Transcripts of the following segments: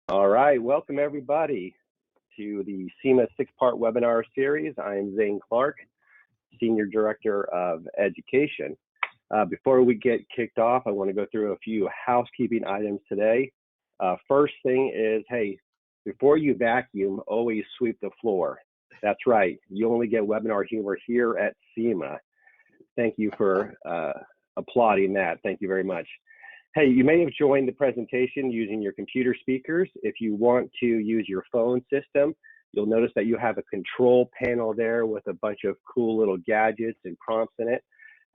All right, welcome everybody to the SEMA six-part webinar series. I'm Zane Clark, Senior Director of Education. Before we get kicked off, I want to go through a few housekeeping items today. First thing is, hey, before you vacuum, always sweep the floor. That's right, you only get webinar humor here at SEMA. Thank you for applauding that. Thank you very much. Hey, you may have joined the presentation using your computer speakers. If you want to use your phone system, you'll notice that you have a control panel there with a bunch of cool little gadgets and prompts in it.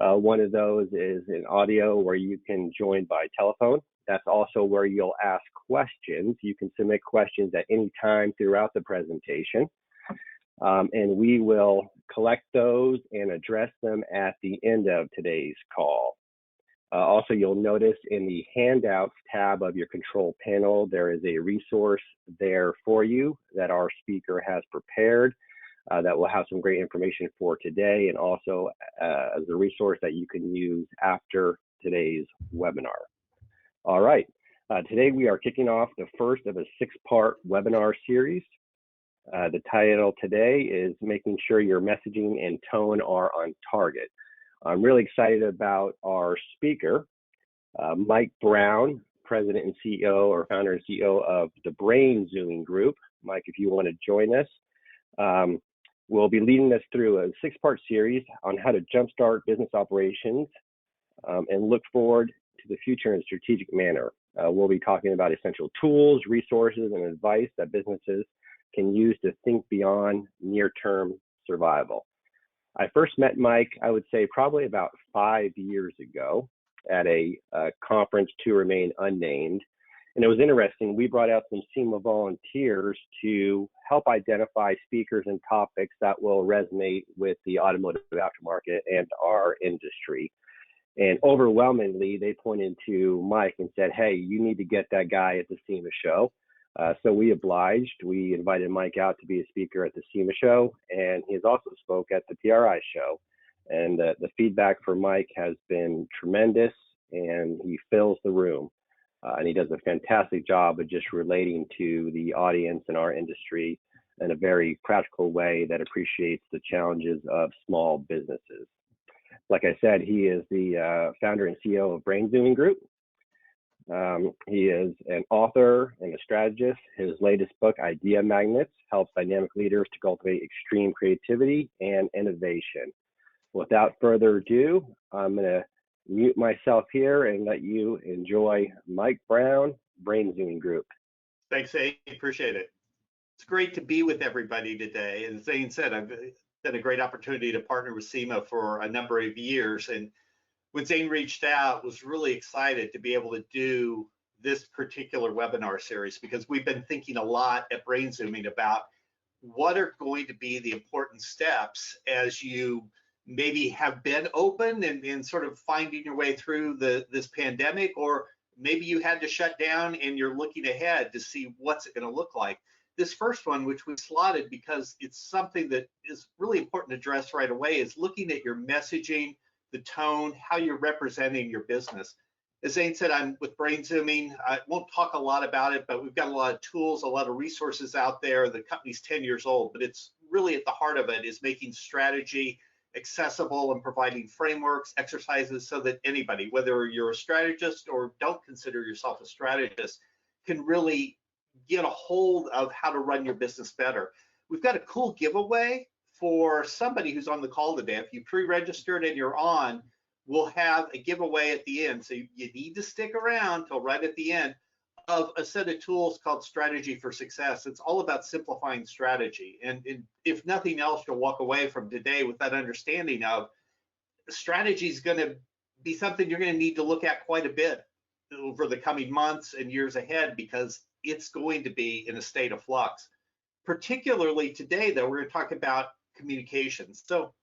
One of those is an audio where you can join by telephone. That's also where you'll ask questions. You can submit questions at any time throughout the presentation. And we will collect those and address them at the end of today's call. Also, you'll notice in the handouts tab of your control panel, there is a resource there for you that our speaker has prepared that will have some great information for today, and also as a resource that you can use after today's webinar. All right, today we are kicking off the first of a six-part webinar series. The title today is Making Sure Your Messaging and Tone Are on Target. I'm really excited about our speaker, Mike Brown, President and CEO or founder and CEO of the Brain Zooming Group. Mike, if you want to join us, we'll be leading us through a six-part series on how to jumpstart business operations and look forward to the future in a strategic manner. We'll be talking about essential tools, resources, and advice that businesses can use to think beyond near-term survival. I first met Mike, I would say probably about 5 years ago at a conference to remain unnamed. And it was interesting, we brought out some SEMA volunteers to help identify speakers and topics that will resonate with the automotive aftermarket and our industry. And overwhelmingly, they pointed to Mike and said, hey, you need to get that guy at the SEMA show. So we obliged. We invited Mike out to be a speaker at the SEMA show, and he's also spoke at the PRI show. And the feedback for Mike has been tremendous, and he fills the room. And he does a fantastic job of just relating to the audience in our industry in a very practical way that appreciates the challenges of small businesses. Like I said, he is the founder and CEO of Brain Zooming Group. He is an author and a strategist. His latest book, Idea Magnets, helps dynamic leaders to cultivate extreme creativity and innovation. Without further ado, I'm going to mute myself here and let you enjoy Mike Brown, Brain Zooming Group. Thanks, Zane. Appreciate it. It's great to be with everybody today. As Zane said, I've had a great opportunity to partner with SEMA for a number of years, and when Zane reached out, was really excited to be able to do this particular webinar series, because we've been thinking a lot at Brain Zooming about what are going to be the important steps as you maybe have been open and sort of finding your way through this pandemic, or maybe you had to shut down and you're looking ahead to see what's it going to look like. This first one, which we slotted because it's something that is really important to address right away, is looking at your messaging, the tone, how you're representing your business. As Zane said, I'm with Brain Zooming. I won't talk a lot about it, but we've got a lot of tools, a lot of resources out there. The company's 10 years old, but it's really at the heart of it is making strategy accessible and providing frameworks, exercises, so that anybody, whether you're a strategist or don't consider yourself a strategist, can really get a hold of how to run your business better. We've got a cool giveaway for somebody who's on the call today. If you pre-registered and you're on, we'll have a giveaway at the end. So you need to stick around till right at the end of a set of tools called Strategy for Success. It's all about simplifying strategy. And if nothing else, you'll walk away from today with that understanding of strategy is going to be something you're going to need to look at quite a bit over the coming months and years ahead, because it's going to be in a state of flux. Particularly today, though, we're going to talk about communications. So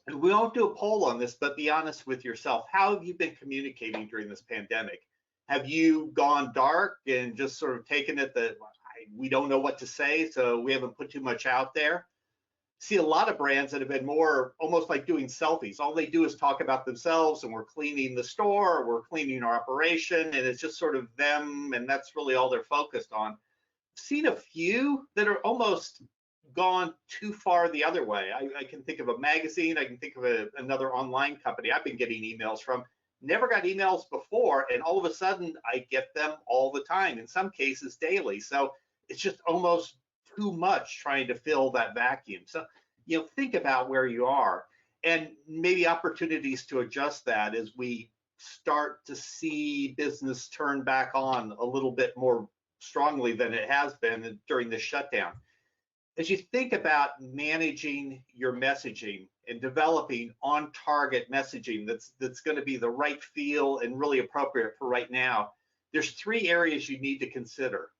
we won't do a poll on this, but be honest with yourself. How have you been communicating during this pandemic? Have you gone dark and just sort of taken it that we don't know what to say, so we haven't put too much out there? See a lot of brands that have been more almost like doing selfies. All they do is talk about themselves, and we're cleaning the store, or we're cleaning our operation, and it's just sort of them, and that's really all they're focused on. seen a few that are almost gone too far the other way. I can think of a magazine, I can think of another online company I've been getting emails from. Never got emails before, and all of a sudden I get them all the time, in some cases daily. So it's just almost too much trying to fill that vacuum. So, think about where you are and maybe opportunities to adjust that as we start to see business turn back on a little bit more strongly than it has been during the shutdown. As you think about managing your messaging and developing on target messaging that's going to be the right feel and really appropriate for right now, there's 3 areas you need to consider.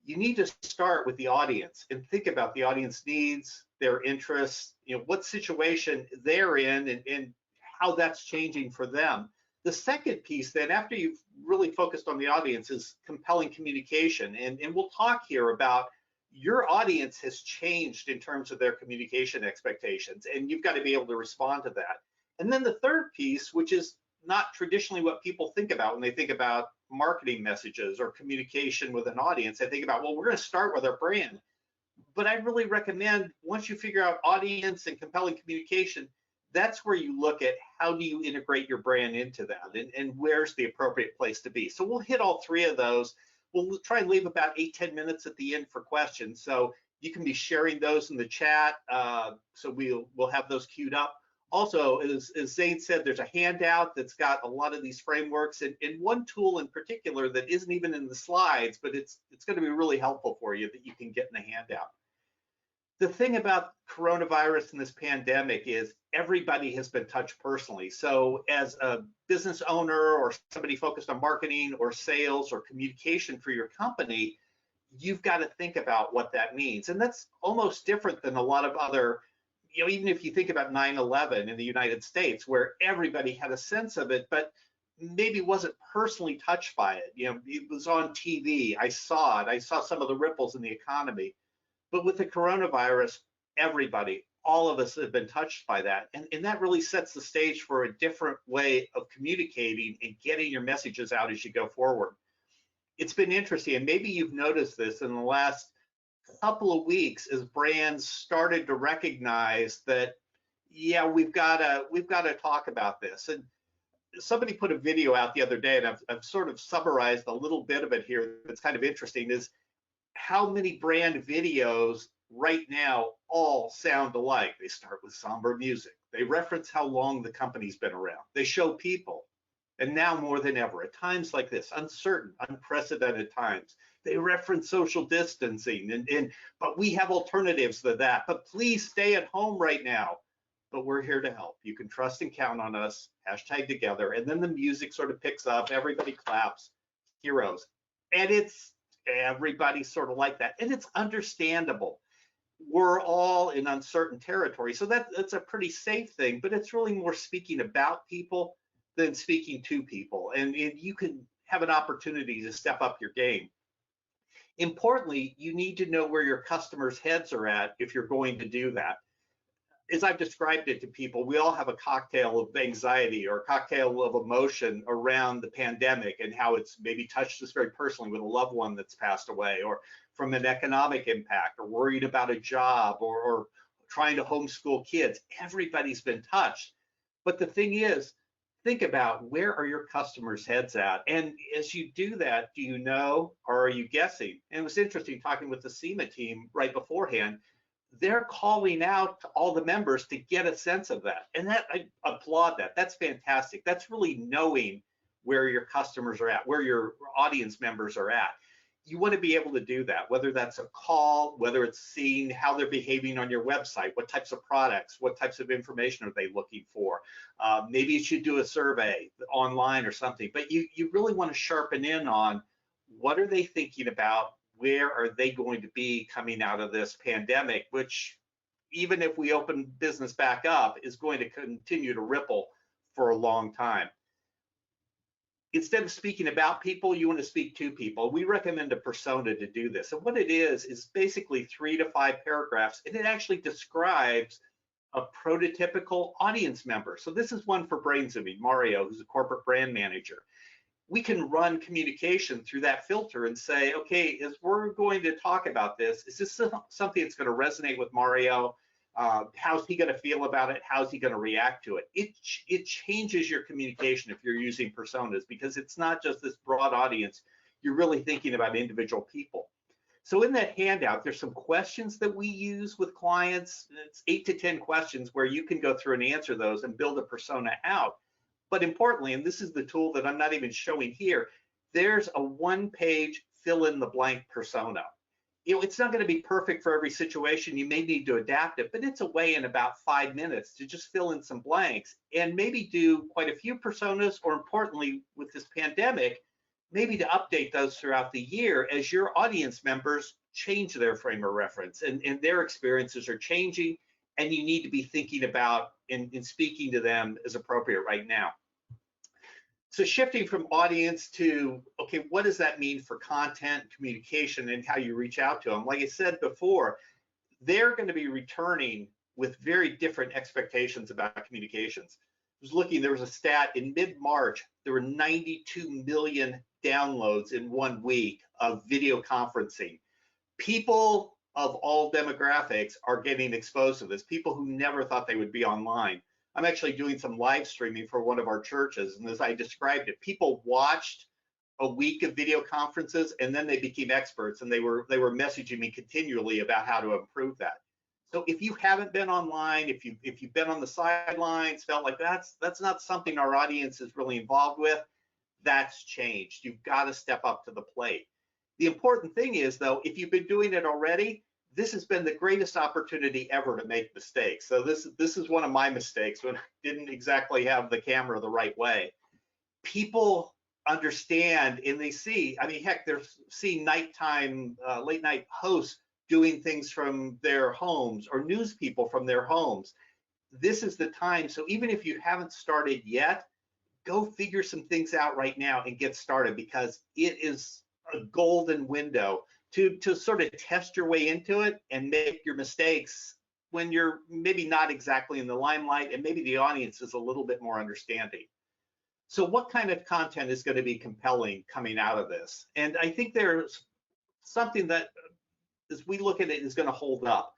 You need to start with the audience and think about the audience needs, their interests, what situation they're in, and how that's changing for them. The second piece then, after you've really focused on the audience, is compelling communication. And we'll talk here about your audience has changed in terms of their communication expectations, and you've got to be able to respond to that. And then the third piece, which is not traditionally what people think about when they think about marketing messages or communication with an audience, they think about, well, we're going to start with our brand. But I really recommend, once you figure out audience and compelling communication, that's where you look at how do you integrate your brand into that, and where's the appropriate place to be. So we'll hit all 3 of those. We'll try and leave about 8-10 minutes at the end for questions. So you can be sharing those in the chat. So we'll have those queued up. Also, as Zane said, there's a handout that's got a lot of these frameworks, and one tool in particular that isn't even in the slides, but it's going to be really helpful for you that you can get in the handout. The thing about coronavirus and this pandemic is everybody has been touched personally. So as a business owner or somebody focused on marketing or sales or communication for your company, you've got to think about what that means. And that's almost different than a lot of other, even if you think about 9/11 in the United States, where everybody had a sense of it, but maybe wasn't personally touched by it. It was on TV. I saw it. I saw some of the ripples in the economy. But with the coronavirus, everybody, all of us have been touched by that. And that really sets the stage for a different way of communicating and getting your messages out as you go forward. It's been interesting, and maybe you've noticed this in the last couple of weeks as brands started to recognize that, yeah, we've got to talk about this. And somebody put a video out the other day, and I've sort of summarized a little bit of it here that's kind of interesting, is how many brand videos right now all sound alike. They start with somber music. They reference how long the company's been around. They show people. And now more than ever, at times like this, uncertain, unprecedented times, they reference social distancing. But we have alternatives to that. But please stay at home right now. But we're here to help. You can trust and count on us. Hashtag together. And then the music sort of picks up. Everybody claps. Heroes. And everybody's sort of like that, and it's understandable. We're all in uncertain territory, so that's a pretty safe thing, but it's really more speaking about people than speaking to people, and you can have an opportunity to step up your game. Importantly, you need to know where your customers' heads are at if you're going to do that. As I've described it to people, we all have a cocktail of anxiety or a cocktail of emotion around the pandemic and how it's maybe touched us very personally with a loved one that's passed away, or from an economic impact, or worried about a job, or trying to homeschool kids. Everybody's been touched. But the thing is, think about, where are your customers' heads at? And as you do that, do you know, or are you guessing? And it was interesting talking with the SEMA team right beforehand. They're calling out to all the members to get a sense of that. And that, I applaud that. That's fantastic. That's really knowing where your customers are at, where your audience members are at. You want to be able to do that, whether that's a call, whether it's seeing how they're behaving on your website, what types of products, what types of information are they looking for. Maybe you should do a survey online or something, but you really want to sharpen in on what are they thinking about, where are they going to be coming out of this pandemic, which, even if we open business back up, is going to continue to ripple for a long time. Instead of speaking about people, you want to speak to people. We recommend a persona to do this. And what it is basically 3 to 5 paragraphs, and it actually describes a prototypical audience member. So this is one for brain zooming, Mario, who's a corporate brand manager. we can run communication through that filter and say, okay, as we're going to talk about this, is this something that's going to resonate with Mario? How's he going to feel about it? How's he going to react to it? It changes your communication if you're using personas, because it's not just this broad audience. You're really thinking about individual people. So in that handout, there's some questions that we use with clients. It's 8 to 10 questions where you can go through and answer those and build a persona out. But importantly, and this is the tool that I'm not even showing here, there's a one-page fill in the blank persona. It's not going to be perfect for every situation. You may need to adapt it, but it's a way in about 5 minutes to just fill in some blanks and maybe do quite a few personas, or importantly, with this pandemic, maybe to update those throughout the year as your audience members change their frame of reference and their experiences are changing, and you need to be thinking about and speaking to them as appropriate right now. So shifting from audience to, okay, what does that mean for content, communication, and how you reach out to them? Like I said before, they're going to be returning with very different expectations about communications. I was looking, there was a stat in mid-March, there were 92 million downloads in 1 week of video conferencing. People of all demographics are getting exposed to this, people who never thought they would be online. I'm actually doing some live streaming for one of our churches, and as I described it, people watched a week of video conferences and then they became experts, and they were messaging me continually about how to improve that. So if you haven't been online, if you've been on the sidelines, felt like that's not something our audience is really involved with, that's changed. You've got to step up to the plate. The important thing is, though, if you've been doing it already, this has been the greatest opportunity ever to make mistakes. So this is one of my mistakes when I didn't exactly have the camera the right way. People understand and they see, I mean, heck, they're seeing nighttime, late night hosts doing things from their homes, or news people from their homes. This is the time. So even if you haven't started yet, go figure some things out right now and get started, because it is a golden window to sort of test your way into it and make your mistakes when you're maybe not exactly in the limelight and maybe the audience is a little bit more understanding. So what kind of content is going to be compelling coming out of this? And I think there's something that, as we look at it, is going to hold up.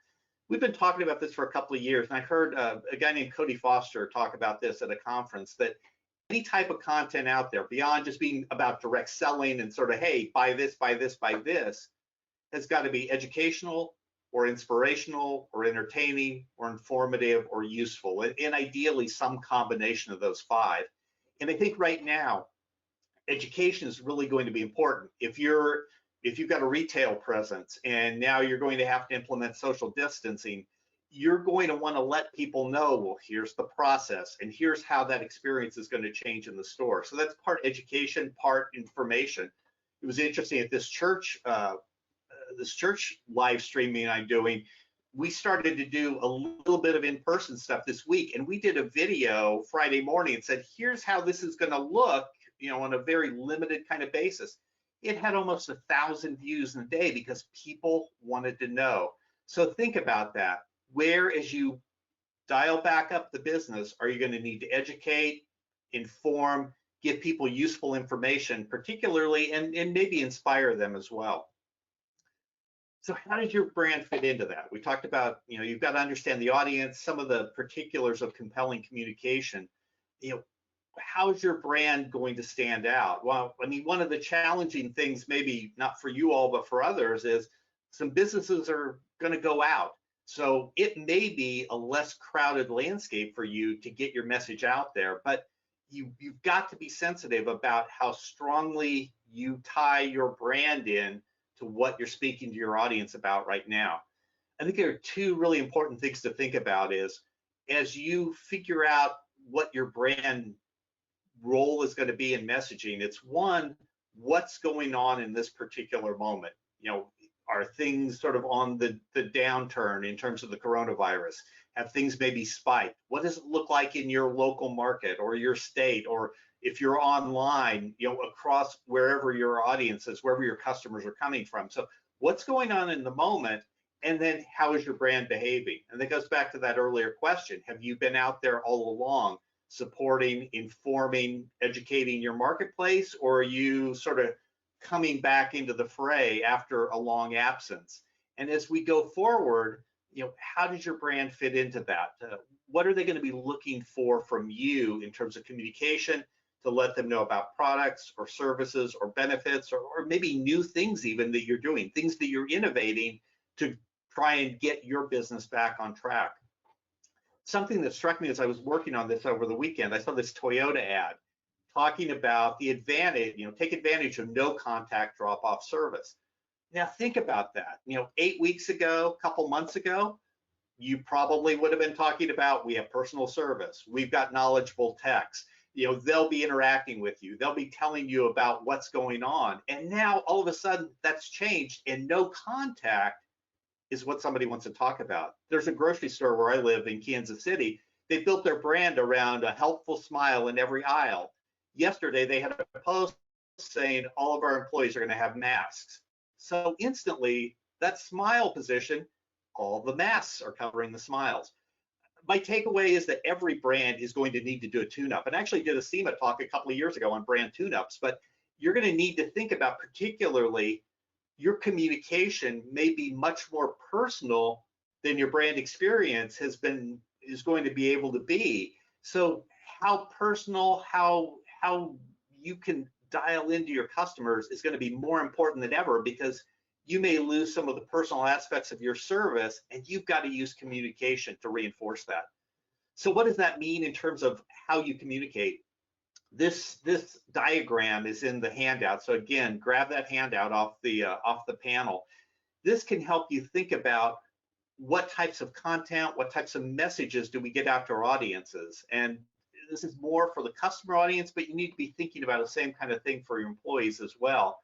We've been talking about this for a couple of years, and I heard a guy named Cody Foster talk about this at a conference, that any type of content out there beyond just being about direct selling and sort of, hey, buy this, buy this, buy this, has got to be educational or inspirational or entertaining or informative or useful, and ideally some combination of those 5. And I think right now, education is really going to be important. If you've got a retail presence and now you're going to have to implement social distancing, you're going to want to let people know, well, here's the process and here's how that experience is going to change in the store. So that's part education, part information. It was interesting at this church live streaming I'm doing, we started to do a little bit of in-person stuff this week, and we did a video Friday morning and said, here's how this is going to look, on a very limited kind of basis. It had almost 1,000 views in a day because people wanted to know. So think about that. Where, as you dial back up the business, are you going to need to educate, inform, give people useful information, particularly, and maybe inspire them as well? So how does your brand fit into that? We talked about, you've got to understand the audience, some of the particulars of compelling communication. How's your brand going to stand out? Well, I mean, one of the challenging things, maybe not for you all, but for others, is some businesses are going to go out. So it may be a less crowded landscape for you to get your message out there, but you've got to be sensitive about how strongly you tie your brand in to what you're speaking to your audience about right now. I think there are 2 really important things to think about is, as you figure out what your brand role is going to be in messaging, it's one, what's going on in this particular moment? Are things sort of on the downturn in terms of the coronavirus? Have things maybe spiked? What does it look like in your local market or your state, or if you're online, across wherever your audience is, wherever your customers are coming from? So what's going on in the moment, and then how is your brand behaving? And that goes back to that earlier question. Have you been out there all along? supporting, informing, educating your marketplace, or are you sort of coming back into the fray after a long absence? And as we go forward, how does your brand fit into that? What are they going to be looking for from you in terms of communication to let them know about products or services or benefits, or maybe new things even that you're doing, things that you're innovating to try and get your business back on track? Something that struck me as I was working on this over the weekend, I saw this Toyota ad talking about the advantage, take advantage of no contact drop off service. Now think about that. 8 weeks ago, a couple months ago, you probably would have been talking about, we have personal service, we've got knowledgeable techs, they'll be interacting with you, they'll be telling you about what's going on. And now all of a sudden that's changed, and no contact is what somebody wants to talk about. There's a grocery store where I live in Kansas City. They built their brand around a helpful smile in every aisle. Yesterday, they had a post saying all of our employees are going to have masks. So instantly, that smile position, all the masks are covering the smiles. My takeaway is that every brand is going to need to do a tune-up. And I actually did a SEMA talk a couple of years ago on brand tune-ups, but you're going to need to think about, particularly, your communication may be much more personal than your brand experience is going to be able to be. So how personal, how you can dial into your customers is going to be more important than ever, because you may lose some of the personal aspects of your service, and you've got to use communication to reinforce that. So what does that mean in terms of how you communicate? This diagram is in the handout. So again, grab that handout off the panel. This can help you think about what types of content, what types of messages do we get out to our audiences. And this is more for the customer audience, but you need to be thinking about the same kind of thing for your employees as well.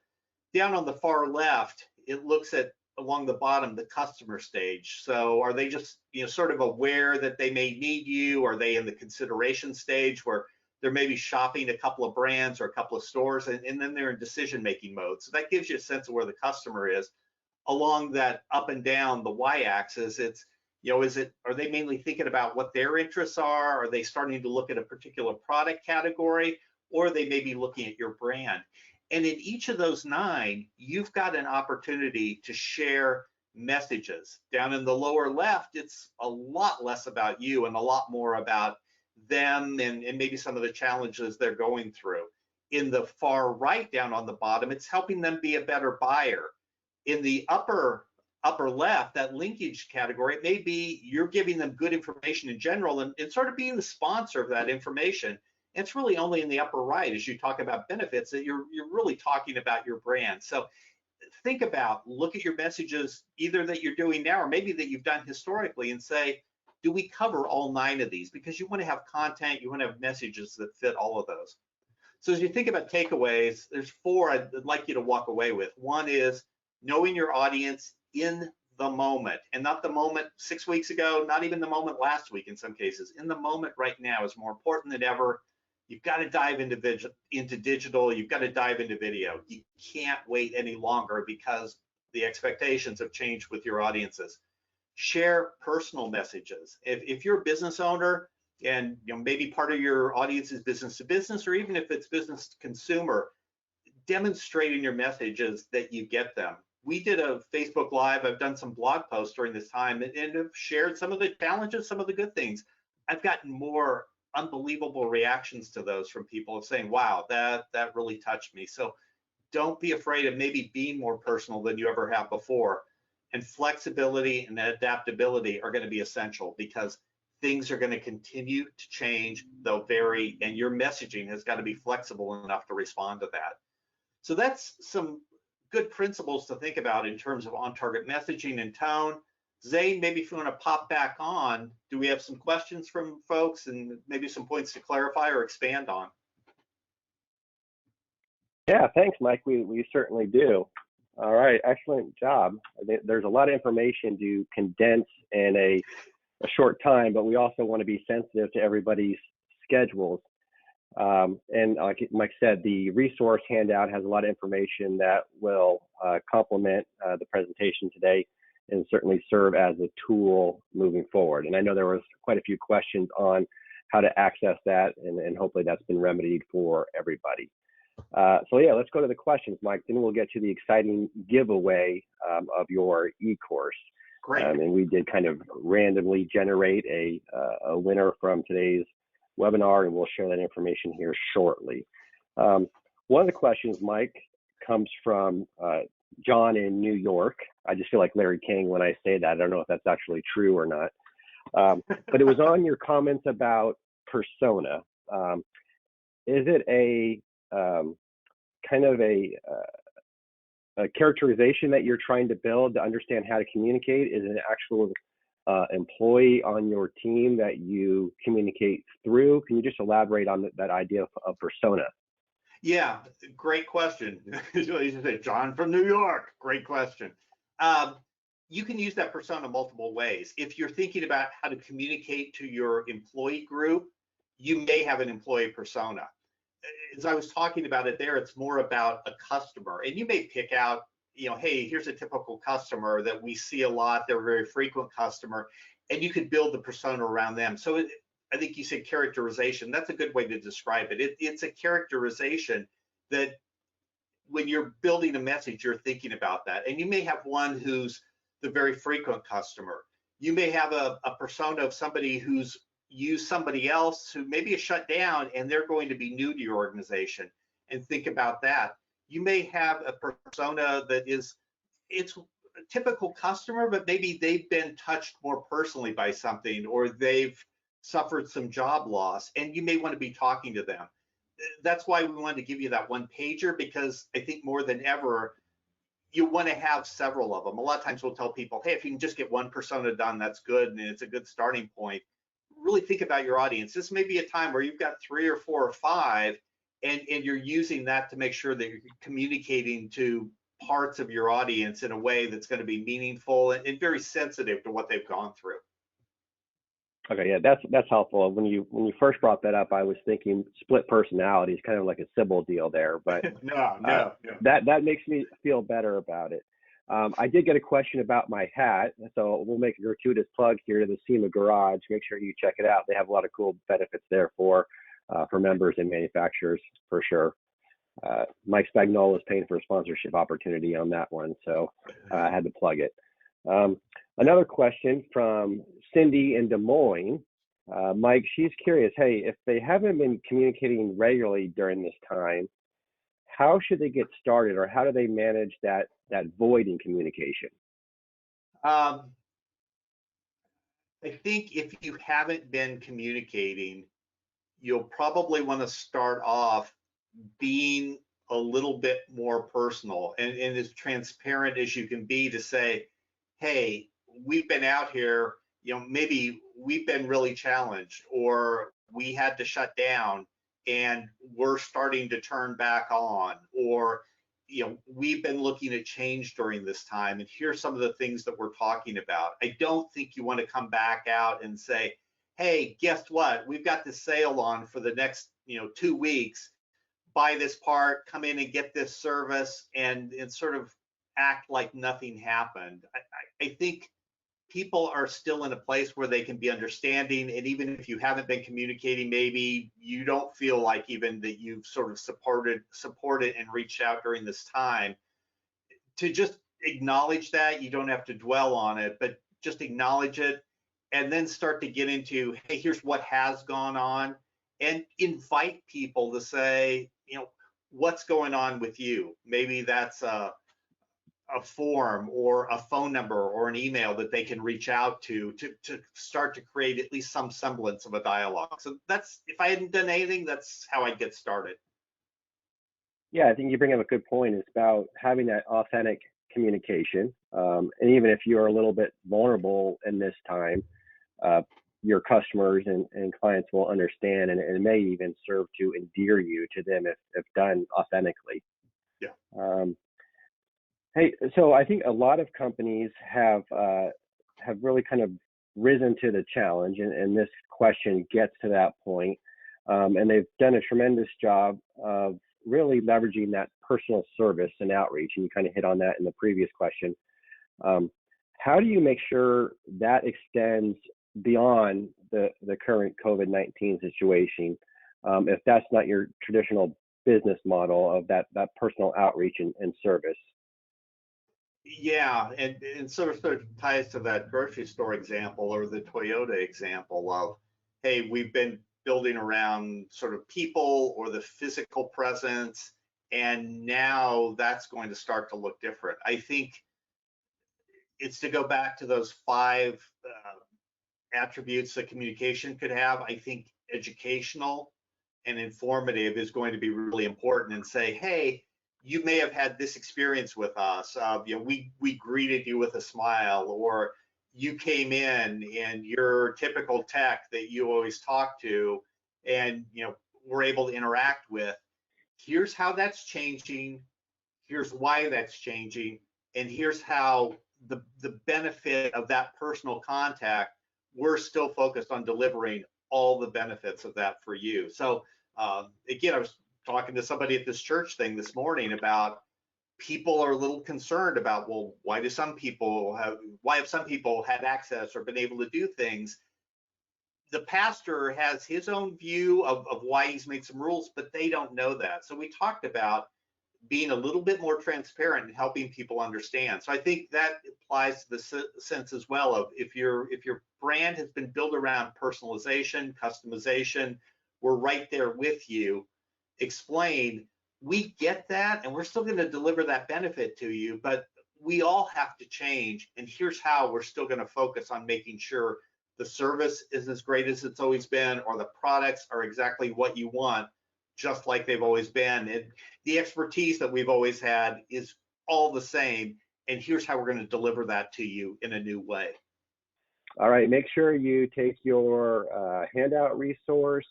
Down on the far left, it looks at, along the bottom, the customer stage. So are they just sort of aware that they may need you? Are they in the consideration stage where they're maybe shopping a couple of brands or a couple of stores, and then they're in decision-making mode? So that gives you a sense of where the customer is. Along that up and down the y-axis, it's, are they mainly thinking about what their interests are? Are they starting to look at a particular product category, or they may be looking at your brand? And in each of those 9, you've got an opportunity to share messages. Down in the lower left, it's a lot less about you and a lot more about them and maybe some of the challenges they're going through. In the far right, down on the bottom, it's helping them be a better buyer. In the upper left, that linkage category, it may be you're giving them good information in general and sort of being the sponsor of that information. It's really only in the upper right, as you talk about benefits, that you're really talking about your brand. So think about, look at your messages, either that you're doing now or maybe that you've done historically, and say, do we cover all 9 of these? Because you want to have content, you want to have messages that fit all of those. So as you think about takeaways, there's 4 I'd like you to walk away with. One is knowing your audience in the moment, and not the moment 6 weeks ago, not even the moment last week in some cases. In the moment right now is more important than ever. You've got to dive into digital, you've got to dive into video. You can't wait any longer because the expectations have changed with your audiences. Share personal messages. If you're a business owner and maybe part of your audience is business to business, or even if it's business to consumer, demonstrate in your messages that you get them. We did a Facebook Live. I've done some blog posts during this time and have shared some of the challenges, some of the good things. I've gotten more unbelievable reactions to those from people saying, wow, that really touched me. So don't be afraid of maybe being more personal than you ever have before. And flexibility and adaptability are going to be essential, because things are going to continue to change, they'll vary, and your messaging has got to be flexible enough to respond to that. So that's some good principles to think about in terms of on-target messaging and tone. Zane, maybe if you want to pop back on, do we have some questions from folks and maybe some points to clarify or expand on? Yeah, thanks, Mike. We certainly do. All right, excellent job. There's a lot of information to condense in a short time, but we also want to be sensitive to everybody's schedules. And like Mike said, the resource handout has a lot of information that will complement the presentation today and certainly serve as a tool moving forward. And I know there was quite a few questions on how to access that, and hopefully that's been remedied for everybody. So yeah, let's go to the questions, Mike. Then we'll get to the exciting giveaway of your e-course. Great. And we did kind of randomly generate a winner from today's webinar, and we'll share that information here shortly. One of the questions, Mike, comes from John in New York. I just feel like Larry King when I say that. I don't know if that's actually true or not. But it was on your comments about persona. Is it a kind of a characterization that you're trying to build to understand how to communicate? Is it an actual employee on your team that you communicate through? Can you just elaborate on that idea of persona? Yeah, great question. You said John from New York. Great question. You can use that persona multiple ways. If you're thinking about how to communicate to your employee group, you may have an employee persona. As I was talking about it there, it's more about a customer, and you may pick out, hey, here's a typical customer that we see a lot. They're a very frequent customer, and you could build the persona around them. So I think you said characterization. That's a good way to describe it. It's a characterization that when you're building a message, you're thinking about that. And you may have one who's the very frequent customer. You may have a persona of somebody who's used somebody else who maybe is shut down, and they're going to be new to your organization, and think about that. You may have a persona that it's a typical customer, but maybe they've been touched more personally by something, or they've suffered some job loss, and you may want to be talking to them. That's why we wanted to give you that one pager, because I think more than ever, you want to have several of them. A lot of times we'll tell people, hey, if you can just get one persona done, that's good, and it's a good starting point. Really think about your audience. This may be a time where you've got 3 or 4 or 5, and you're using that to make sure that you're communicating to parts of your audience in a way that's going to be meaningful and very sensitive to what they've gone through. Okay, yeah, that's helpful. When you first brought that up, I was thinking split personalities, kind of like a Sybil deal there, but no. That makes me feel better about it. I did get a question about my hat, so we'll make a gratuitous plug here to the SEMA Garage. Make sure you check it out. They have a lot of cool benefits there for members and manufacturers, for sure. Mike Spagnola is paying for a sponsorship opportunity on that one, so I had to plug it. Another question from Cindy in Des Moines. Mike, she's curious, hey, if they haven't been communicating regularly during this time, how should they get started, or how do they manage that void in communication? I think if you haven't been communicating, you'll probably want to start off being a little bit more personal and as transparent as you can be, to say, hey, we've been out here, maybe we've been really challenged, or we had to shut down and we're starting to turn back on, or we've been looking at change during this time, and here's some of the things that we're talking about. I don't think you want to come back out and say, hey, guess what, we've got this sale on for the next 2 weeks, buy this part, come in and get this service, and sort of act like nothing happened. I think people are still in a place where they can be understanding, and even if you haven't been communicating, maybe you don't feel like even that you've sort of supported and reached out during this time, to just acknowledge that. You don't have to dwell on it, but just acknowledge it, and then start to get into, hey, here's what has gone on, and invite people to say, what's going on with you. Maybe that's a form or a phone number or an email that they can reach out to start to create at least some semblance of a dialogue. So that's, if I hadn't done anything, that's how I'd get started. Yeah, I think you bring up a good point. It's about having that authentic communication. And even if you're a little bit vulnerable in this time, your customers and clients will understand, and it may even serve to endear you to them if done authentically. Yeah. Hey, so I think a lot of companies have really kind of risen to the challenge, and this question gets to that point. And they've done a tremendous job of really leveraging that personal service and outreach, and you kind of hit on that in the previous question. How do you make sure that extends beyond the current COVID-19 situation, if that's not your traditional business model of that personal outreach and service. Yeah, and sort of ties to that grocery store example or the Toyota example of, hey, we've been building around sort of people or the physical presence, and now that's going to start to look different. I think it's to go back to those five attributes that communication could have. I think educational and informative is going to be really important, and say, hey, you may have had this experience with us. We greeted you with a smile, or you came in and your typical tech that you always talk to, and we're able to interact with. Here's how that's changing. Here's why that's changing, and here's how the benefit of that personal contact. We're still focused on delivering all the benefits of that for you. So again, I was talking to somebody at this church thing this morning about people are a little concerned about, well, why have some people had access or been able to do things? The pastor has his own view of why he's made some rules, but they don't know that. So we talked about being a little bit more transparent and helping people understand. So I think that applies to the sense as well of if your brand has been built around personalization, customization, we're right there with you. Explain, we get that, and we're still going to deliver that benefit to you, but we all have to change, and here's how we're still going to focus on making sure the service is as great as it's always been, or the products are exactly what you want, just like they've always been. And the expertise that we've always had is all the same, and here's how we're going to deliver that to you in a new way. All right, make sure you take your handout resource.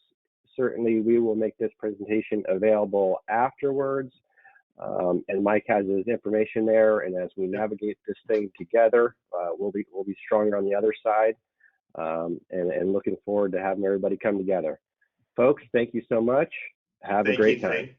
Certainly, we will make this presentation available afterwards. And Mike has his information there. And as we navigate this thing together, we'll be stronger on the other side. And looking forward to having everybody come together. Folks, thank you so much. Have a great time.